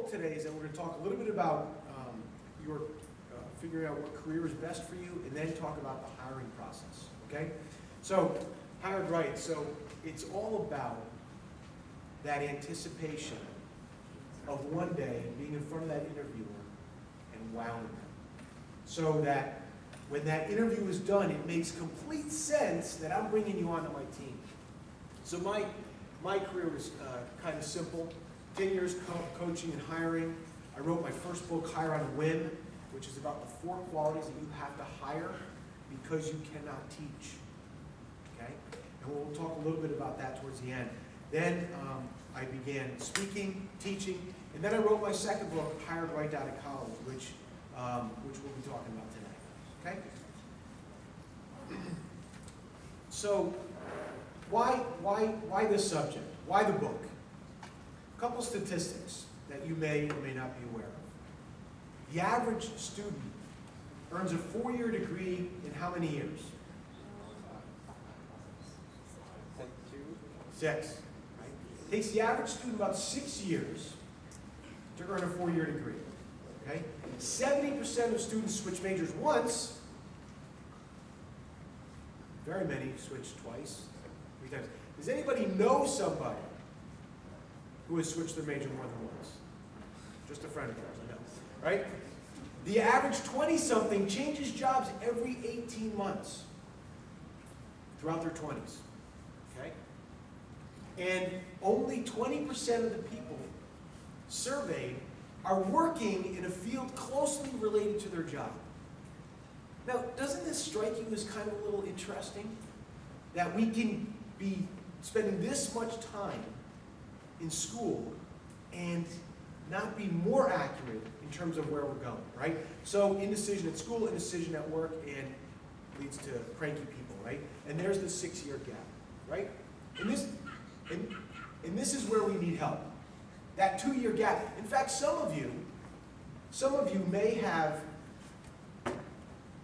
goal today is that we're going to talk a little bit about your figuring out what career is best for you, and then talk about the hiring process, okay? So, hired right. So, it's all about that anticipation of one day being in front of that interviewer and wowing them. So that when that interview is done, it makes complete sense that I'm bringing you onto my team. So my career was kind of simple. 10 years coaching and hiring. I wrote my first book, Hire on a Whim, which is about the 4 qualities that you have to hire because you cannot teach. Okay? And we'll talk a little bit about that towards the end. Then I began speaking, teaching, and then I wrote my second book, Hired Right Out of College, which we'll be talking about today. Okay? So, why this subject? Why the book? A couple statistics that you may or may not be aware of. The average student earns a 4-year degree in how many years? 6. Right? It takes the average student about 6 years to earn a 4-year degree. Okay? 70% of students switch majors once. Very many switch twice, 3 times. Does anybody know somebody who has switched their major more than once? Just a friend of yours, I know. Right? The average 20-something changes jobs every 18 months throughout their 20s. Okay? And only 20% of the people surveyed are working in a field closely related to their job. Now, doesn't this strike you as kind of a little interesting? That we can be spending this much time in school and not be more accurate in terms of where we're going, right? So, indecision at school, indecision at work, and leads to cranky people, right? And there's the 6-year gap, right? And this is where we need help. That 2-year gap. In fact, some of you may have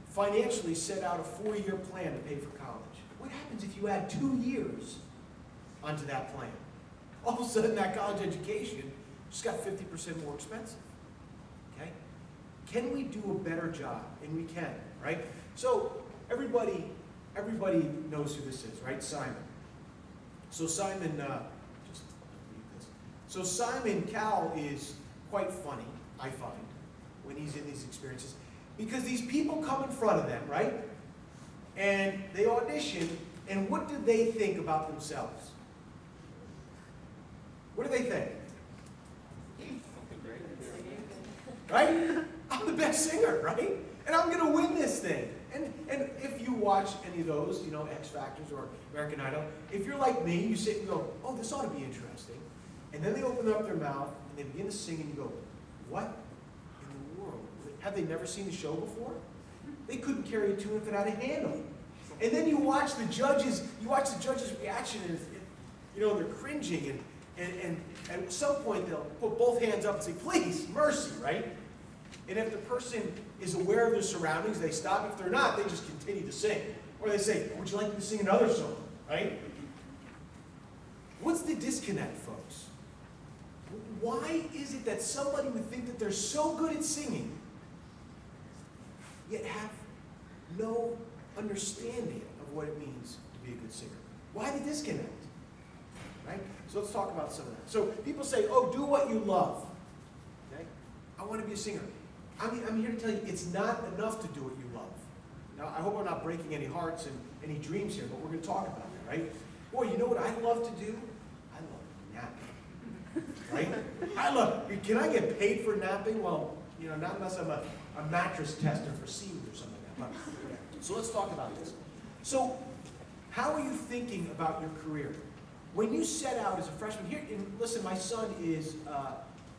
financially set out a 4-year plan to pay for college. What happens if you add 2 years onto that plan? All of a sudden, that college education just got 50% more expensive. Okay? Can we do a better job? And we can, right? So everybody knows who this is, right? Simon. So Simon, just read this. So Simon Cowell is quite funny, I find, when he's in these experiences. Because these people come in front of them, right? And they audition, and what do they think about themselves? What do they think? Right? I'm the best singer, right? And I'm going to win this thing. And if you watch any of those, you know, X Factors or American Idol, if you're like me, you sit and go, oh, this ought to be interesting. And then they open up their mouth, and they begin to sing, and you go, what? Have they never seen the show before? They couldn't carry a tune if it had a handle. And then you watch the judges' reaction, and you know, they're cringing, and at some point they'll put both hands up and say, please, mercy, right? And if the person is aware of their surroundings, they stop. If they're not, they just continue to sing. Or they say, would you like me to sing another song, right? What's the disconnect, folks? Why is it that somebody would think that they're so good at singing, yet have no understanding of what it means to be a good singer? Why the disconnect? Right? So let's talk about some of that. So people say, oh, do what you love. Okay? I want to be a singer. I'm here to tell you, it's not enough to do what you love. Now, I hope I'm not breaking any hearts and any dreams here, but we're going to talk about that, right? Boy, you know what I love to do? I love napping. Right? Can I get paid for napping? Well, you know, not unless I'm a mattress tester for seams or something like that. But, so let's talk about this. So, how are you thinking about your career? When you set out as a freshman, here, and listen, my son is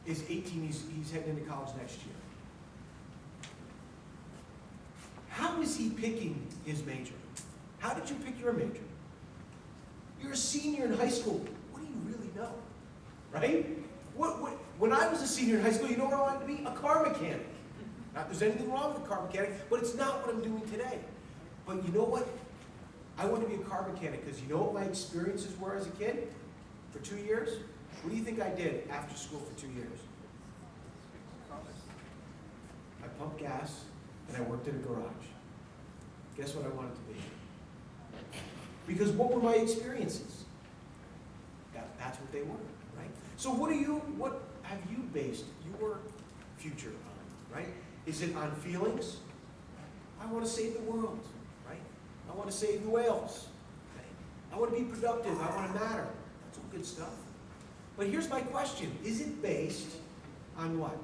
18, he's heading into college next year. How is he picking his major? How did you pick your major? You're a senior in high school. What do you really know? Right? When I was a senior in high school, you know what I wanted to be? A car mechanic. Not that there's anything wrong with a car mechanic, but it's not what I'm doing today. But you know what? I want to be a car mechanic because you know what my experiences were as a kid? For 2 years? What do you think I did after school for 2 years? I pumped gas, and I worked in a garage. Guess what I wanted to be? Because what were my experiences? That's what they were, right? So what have you based your future on, right? Is it on feelings? I want to save the world, right? I want to save the whales. Right? I want to be productive. I want to matter. That's all good stuff. But here's my question. Is it based on what?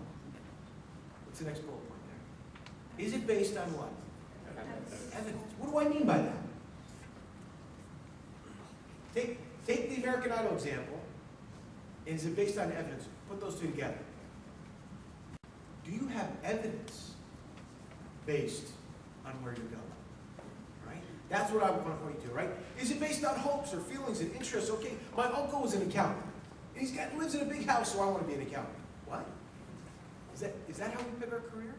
What's the next bullet point there? Is it based on what? Evidence. What do I mean by that? Take the American Idol example. Is it based on evidence? Put those two together. Do you have evidence based on where you're going? Right? That's what I want to point you to, right? Is it based on hopes or feelings and interests? Okay, my uncle was an accountant. And lives in a big house, so I want to be an accountant. What? Is that how we pick our career?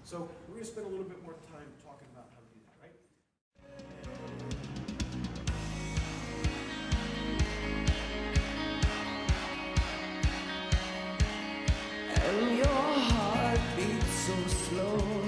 So we're going to spend a little bit more time talking about how to do that, right? And your heart beats so slow.